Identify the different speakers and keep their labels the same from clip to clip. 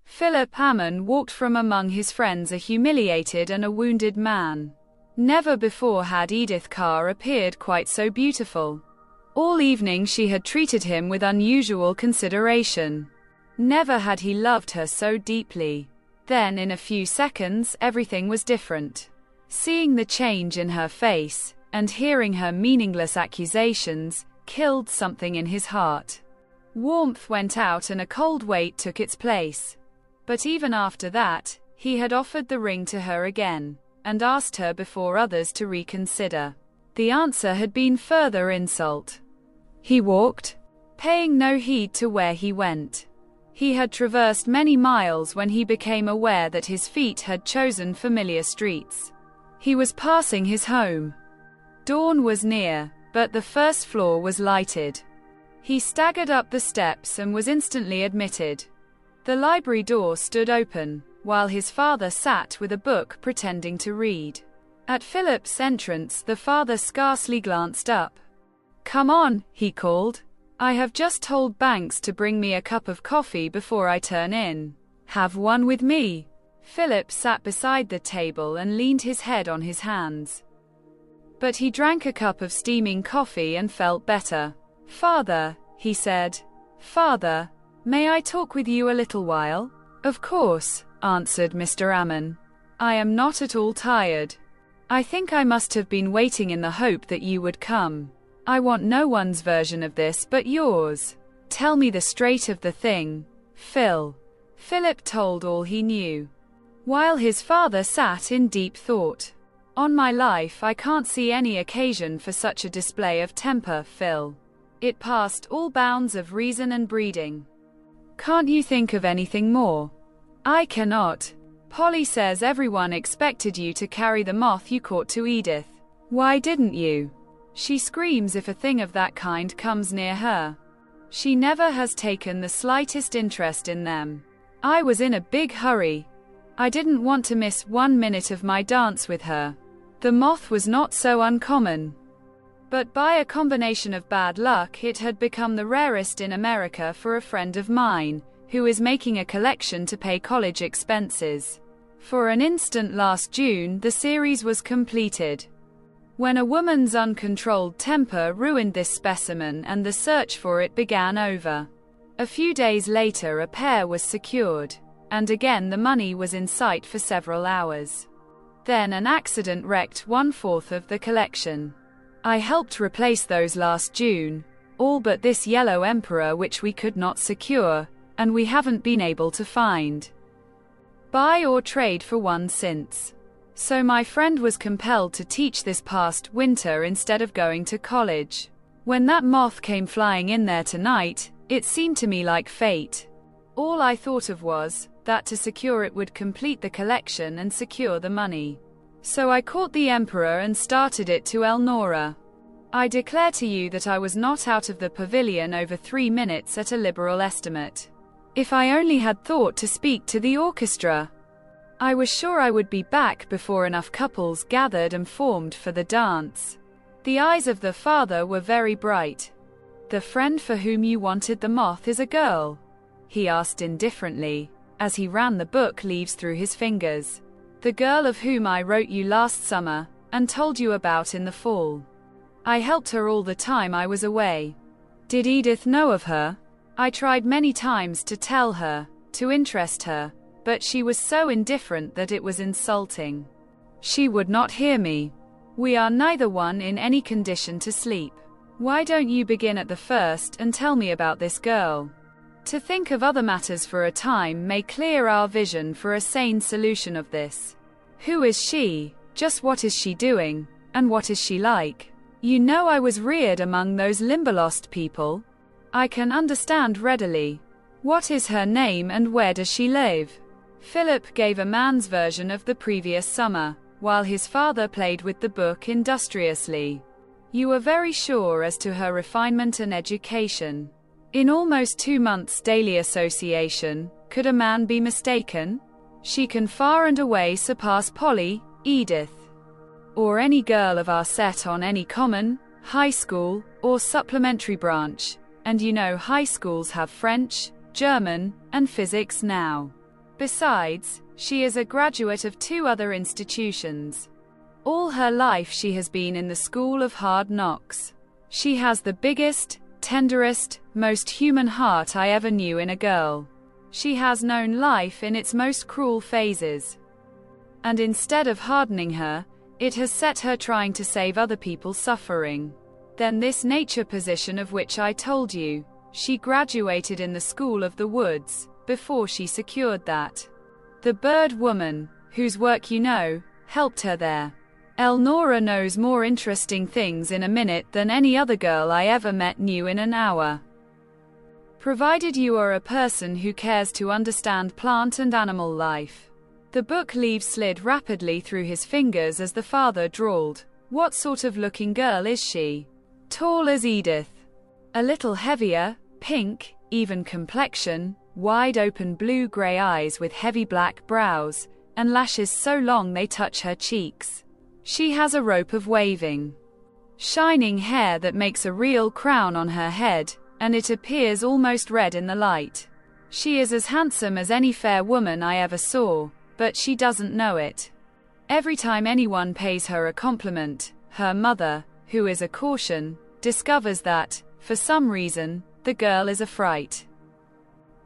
Speaker 1: Philip Ammon walked from among his friends a humiliated and a wounded man. Never before had Edith Carr appeared quite so beautiful. All evening she had treated him with unusual consideration. Never had he loved her so deeply. Then in a few seconds everything was different. Seeing the change in her face, and hearing her meaningless accusations, killed something in his heart. Warmth went out and a cold weight took its place. But even after that, he had offered the ring to her again, and asked her before others to reconsider. The answer had been further insult. He walked, paying no heed to where he went. He had traversed many miles when he became aware that his feet had chosen familiar streets. He was passing his home. Dawn was near, but the first floor was lighted. He staggered up the steps and was instantly admitted. The library door stood open, while his father sat with a book pretending to read. At Philip's entrance, the father scarcely glanced up. "Come on," he called. "I have just told Banks to bring me a cup of coffee before I turn in. Have one with me." Philip sat beside the table and leaned his head on his hands. But he drank a cup of steaming coffee and felt better. "Father," he said. "Father, may I talk with you a little while?" "Of course," answered Mr. Ammon. "I am not at all tired. I think I must have been waiting in the hope that you would come. I want no one's version of this but yours. Tell me the straight of the thing, Phil." Philip told all he knew, while his father sat in deep thought. "On my life, I can't see any occasion for such a display of temper, Phil. It passed all bounds of reason and breeding. Can't you think of anything more?" "I cannot. Polly says everyone expected you to carry the moth you caught to Edith. Why didn't you? She screams if a thing of that kind comes near her. She never has taken the slightest interest in them. I was in a big hurry. I didn't want to miss 1 minute of my dance with her. The moth was not so uncommon. But by a combination of bad luck, it had become the rarest in America for a friend of mine, who is making a collection to pay college expenses. For an instant last June, the series was completed. When a woman's uncontrolled temper ruined this specimen and the search for it began over. A few days later a pair was secured, and again the money was in sight for several hours. Then an accident wrecked 1/4 of the collection. I helped replace those last June, all but this yellow emperor which we could not secure, and we haven't been able to find, buy or trade for one since. So my friend was compelled to teach this past winter instead of going to college. When that moth came flying in there tonight, it seemed to me like fate. All I thought of was that to secure it would complete the collection and secure the money. So I caught the emperor and started it to Elnora. I declare to you that I was not out of the pavilion over 3 minutes at a liberal estimate. If I only had thought to speak to the orchestra, I was sure I would be back before enough couples gathered and formed for the dance." The eyes of the father were very bright. "The friend for whom you wanted the moth is a girl?" he asked indifferently, as he ran the book leaves through his fingers. "The girl of whom I wrote you last summer, and told you about in the fall. I helped her all the time I was away." "Did Edith know of her?" "I tried many times to tell her, to interest her, but she was so indifferent that it was insulting. She would not hear me. We are neither one in any condition to sleep. Why don't you begin at the first and tell me about this girl? To think of other matters for a time may clear our vision for a sane solution of this. Who is she? Just what is she doing? And what is she like? You know I was reared among those Limberlost people. I can understand readily. What is her name and where does she live?" Philip gave a man's version of the previous summer, while his father played with the book industriously. "You are very sure as to her refinement and education. In almost 2 months' daily association, could a man be mistaken? She can far and away surpass Polly, Edith, or any girl of our set on any common, high school, or supplementary branch, and you know high schools have French, German, and physics now. Besides, she is a graduate of 2 other institutions. All her life she has been in the school of hard knocks. She has the biggest, tenderest, most human heart I ever knew in a girl. She has known life in its most cruel phases. And instead of hardening her, it has set her trying to save other people suffering. Then this nature position of which I told you, she graduated in the School of the Woods, before she secured that. The bird woman, whose work you know, helped her there. Elnora knows more interesting things in a minute than any other girl I ever met knew in an hour. Provided you are a person who cares to understand plant and animal life. The book leaves slid rapidly through his fingers as the father drawled, "What sort of looking girl is she?" "Tall as Edith. A little heavier, pink, even complexion, wide open blue-gray eyes with heavy black brows, and lashes so long they touch her cheeks. She has a rope of waving, shining hair that makes a real crown on her head, and it appears almost red in the light. She is as handsome as any fair woman I ever saw, but she doesn't know it. Every time anyone pays her a compliment, her mother, who is a caution, discovers that, for some reason, the girl is a fright.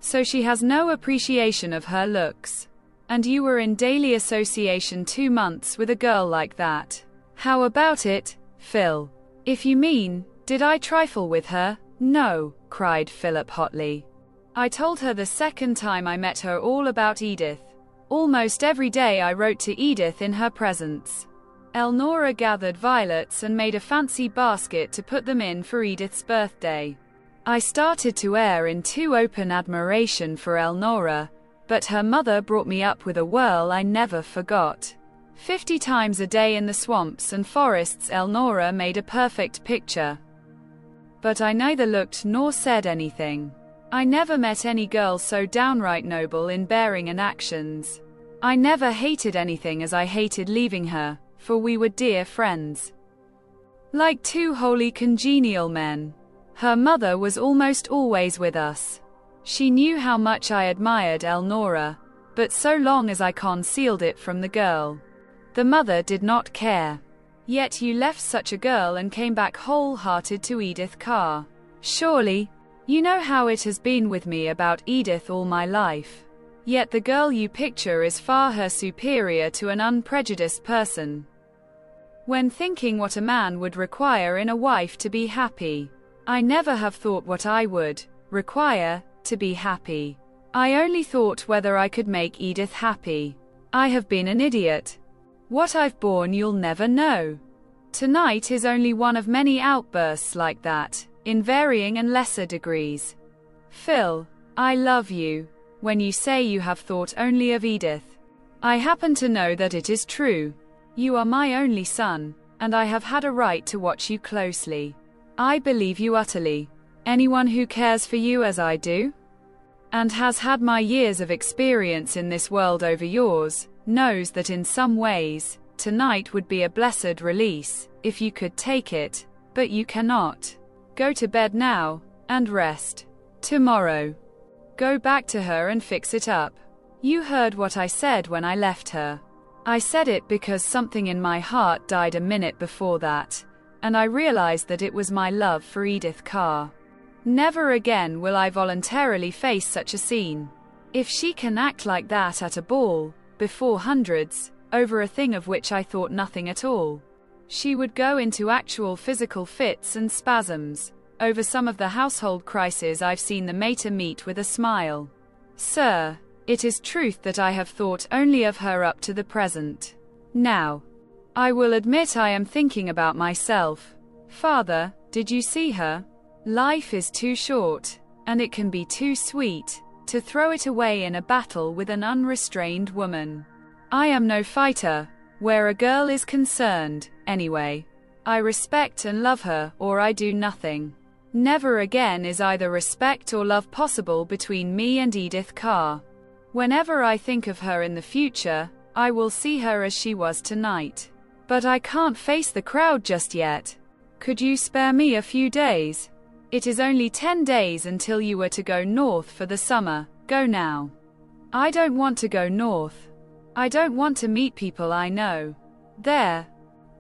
Speaker 1: So she has no appreciation of her looks. And you were in daily association 2 months with a girl like that. How about it, Phil? If you mean, did I trifle with her? No, cried Philip hotly. I told her the second time I met her all about Edith. Almost every day I wrote to Edith in her presence. Elnora gathered violets and made a fancy basket to put them in for Edith's birthday. I started to err in too open admiration for Elnora, but her mother brought me up with a whirl I never forgot. 50 times a day in the swamps and forests Elnora made a perfect picture. But I neither looked nor said anything. I never met any girl so downright noble in bearing and actions. I never hated anything as I hated leaving her, for we were dear friends. Like 2 wholly congenial men. Her mother was almost always with us. She knew how much I admired Elnora, but so long as I concealed it from the girl, the mother did not care. Yet you left such a girl and came back wholehearted to Edith Carr. Surely, you know how it has been with me about Edith all my life. Yet the girl you picture is far her superior to an unprejudiced person. When thinking what a man would require in a wife to be happy, I never have thought what I would require to be happy. I only thought whether I could make Edith happy. I have been an idiot. What I've borne you'll never know. Tonight is only one of many outbursts like that, in varying and lesser degrees. Phil, I love you. When you say you have thought only of Edith, I happen to know that it is true. You are my only son, and I have had a right to watch you closely. I believe you utterly. Anyone who cares for you as I do, and has had my years of experience in this world over yours, knows that in some ways, tonight would be a blessed release, if you could take it, but you cannot. Go to bed now, and rest. Tomorrow, go back to her and fix it up. You heard what I said when I left her. I said it because something in my heart died a minute before that, and I realized that it was my love for Edith Carr. Never again will I voluntarily face such a scene. If she can act like that at a ball, before hundreds, over a thing of which I thought nothing at all, she would go into actual physical fits and spasms. Over some of the household crises I've seen the mater meet with a smile. Sir, it is truth that I have thought only of her up to the present. Now, I will admit I am thinking about myself. Father, did you see her? Life is too short, and it can be too sweet, to throw it away in a battle with an unrestrained woman. I am no fighter, where a girl is concerned, anyway. I respect and love her, or I do nothing. Never again is either respect or love possible between me and Edith Carr. Whenever I think of her in the future, I will see her as she was tonight. But I can't face the crowd just yet. Could you spare me a few days? It is only 10 days until you were to go north for the summer. Go now. I don't want to go north. I don't want to meet people I know. There.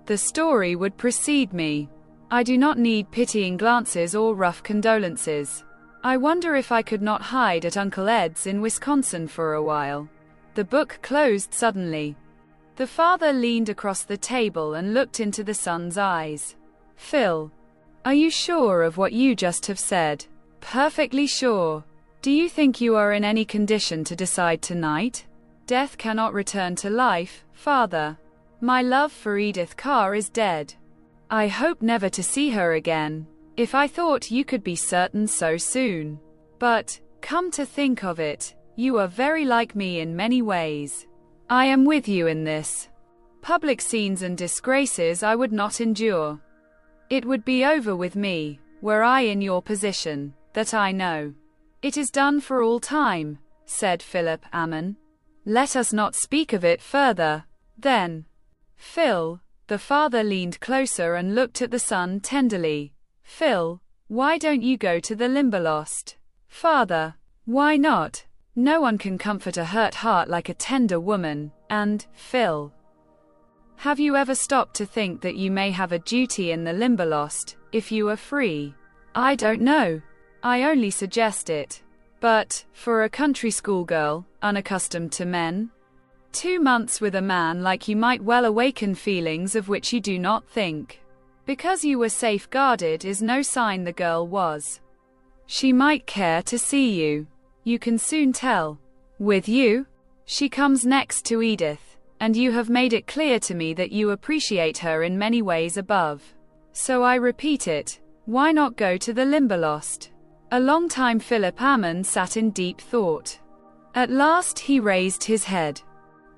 Speaker 1: The story would precede me. I do not need pitying glances or rough condolences. I wonder if I could not hide at Uncle Ed's in Wisconsin for a while. The book closed suddenly. The father leaned across the table and looked into the son's eyes. Phil, are you sure of what you just have said? Perfectly sure. Do you think you are in any condition to decide tonight? Death cannot return to life, Father. My love for Edith Carr is dead. I hope never to see her again. If I thought you could be certain so soon. But, come to think of it, you are very like me in many ways. I am with you in this. Public scenes and disgraces I would not endure. It would be over with me, were I in your position, that I know. It is done for all time, said Philip Ammon. Let us not speak of it further, then. Phil, the father leaned closer and looked at the son tenderly. Phil, why don't you go to the Limberlost? Father, why not? No one can comfort a hurt heart like a tender woman, and, Phil, have you ever stopped to think that you may have a duty in the Limberlost, if you are free? I don't know. I only suggest it. But, for a country schoolgirl, unaccustomed to men, 2 months with a man like you might well awaken feelings of which you do not think. Because you were safeguarded is no sign the girl was. She might care to see you. You can soon tell. With you? She comes next to Edith, and you have made it clear to me that you appreciate her in many ways above. So I repeat it, why not go to the Limberlost? A long time Philip Ammon sat in deep thought. At last he raised his head.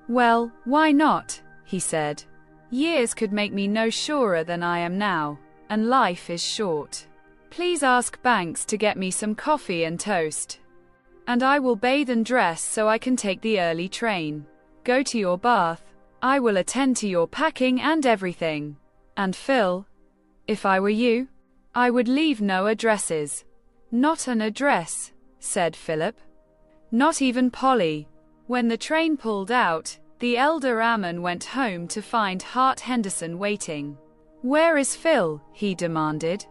Speaker 1: Well, why not? He said. Years could make me no surer than I am now, and life is short. Please ask Banks to get me some coffee and toast. And I will bathe and dress so I can take the early train. Go to your bath. I will attend to your packing and everything. And Phil, if I were you, I would leave no addresses. Not an address, said Philip. Not even Polly. When the train pulled out, the elder Ammon went home to find Hart Henderson waiting. Where is Phil? He demanded.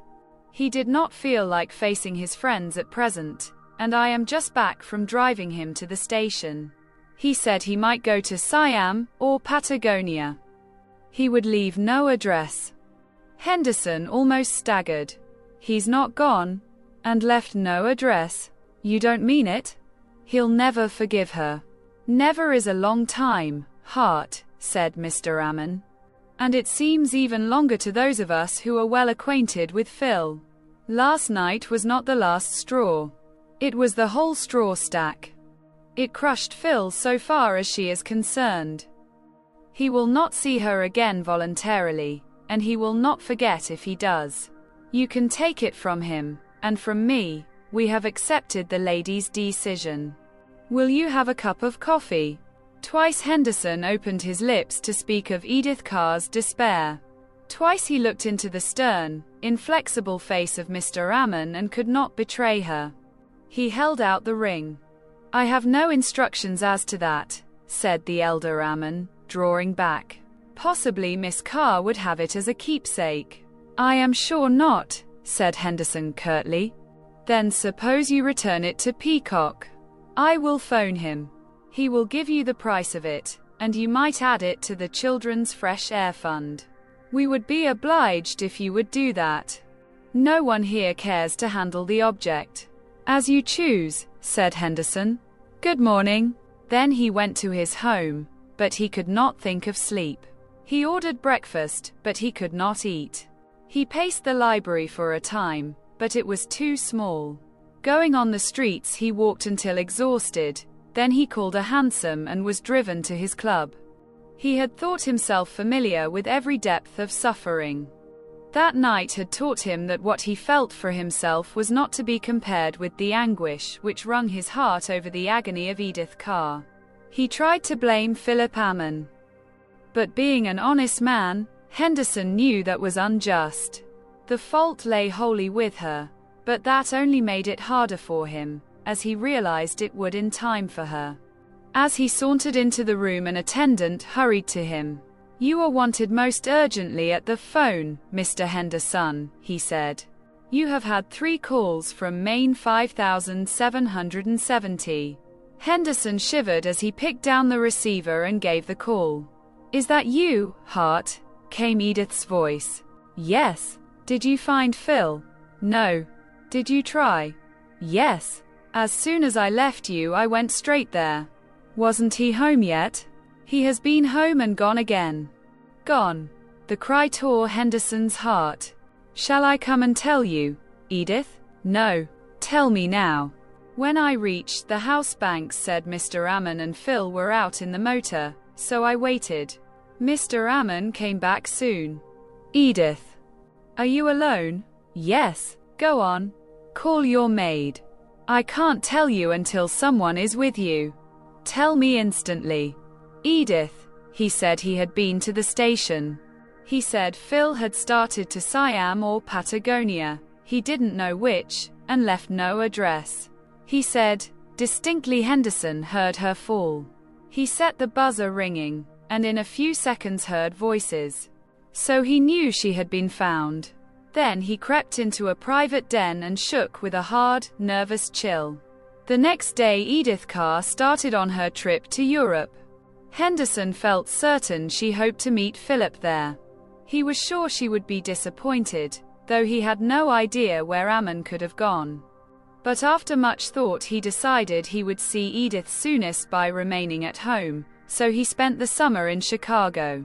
Speaker 1: He did not feel like facing his friends at present, and I am just back from driving him to the station. He said he might go to Siam or Patagonia. He would leave no address. Henderson almost staggered. He's not gone? And left no address? You don't mean it? He'll never forgive her. Never is a long time, Hart, said Mr. Ammon. And it seems even longer to those of us who are well acquainted with Phil. Last night was not the last straw. It was the whole straw stack. It crushed Phil so far as she is concerned. He will not see her again voluntarily, and he will not forget if he does. You can take it from him, and from me, we have accepted the lady's decision. Will you have a cup of coffee? Twice Henderson opened his lips to speak of Edith Carr's despair. Twice he looked into the stern, inflexible face of Mr. Ammon and could not betray her. He held out the ring. I have no instructions as to that, said the elder Ammon, drawing back. Possibly Miss Carr would have it as a keepsake. I am sure not, said Henderson curtly. Then suppose you return it to Peacock. I will phone him. He will give you the price of it, and you might add it to the Children's Fresh Air Fund. We would be obliged if you would do that. No one here cares to handle the object. As you choose, said Henderson. Good morning. Then he went to his home, but he could not think of sleep. He ordered breakfast, but he could not eat. He paced the library for a time, but it was too small. Going on the streets he walked until exhausted, then he called a hansom and was driven to his club. He had thought himself familiar with every depth of suffering. That night had taught him that what he felt for himself was not to be compared with the anguish which wrung his heart over the agony of Edith Carr. He tried to blame Philip Ammon. But being an honest man, Henderson knew that was unjust. The fault lay wholly with her, but that only made it harder for him, as he realized it would in time for her. As he sauntered into the room, an attendant hurried to him. "You are wanted most urgently at the phone, Mr. Henderson," he said. "You have had 3 calls from Maine 5770. Henderson shivered as he picked down the receiver and gave the call. "Is that you, Hart?" came Edith's voice. "Yes." "Did you find Phil?" "No." "Did you try?" "Yes. As soon as I left you, I went straight there." "Wasn't he home yet?" "He has been home and gone again." "Gone?" The cry tore Henderson's heart. "Shall I come and tell you, Edith?" "No. Tell me now." "When I reached the house, Banks said Mr. Ammon and Phil were out in the motor, so I waited. Mr. Ammon came back soon." "Edith. Are you alone?" "Yes." "Go on. Call your maid." "I can't tell you until someone is with you." "Tell me instantly." "Edith." He said he had been to the station. He said Phil had started to Siam or Patagonia. He didn't know which, and left no address. He said, distinctly. Henderson heard her fall. He set the buzzer ringing, and in a few seconds heard voices. So he knew she had been found. Then he crept into a private den and shook with a hard, nervous chill. The next day Edith Carr started on her trip to Europe. Henderson felt certain she hoped to meet Philip there. He was sure she would be disappointed, though he had no idea where Ammon could have gone. But after much thought he decided he would see Edith soonest by remaining at home, so he spent the summer in Chicago.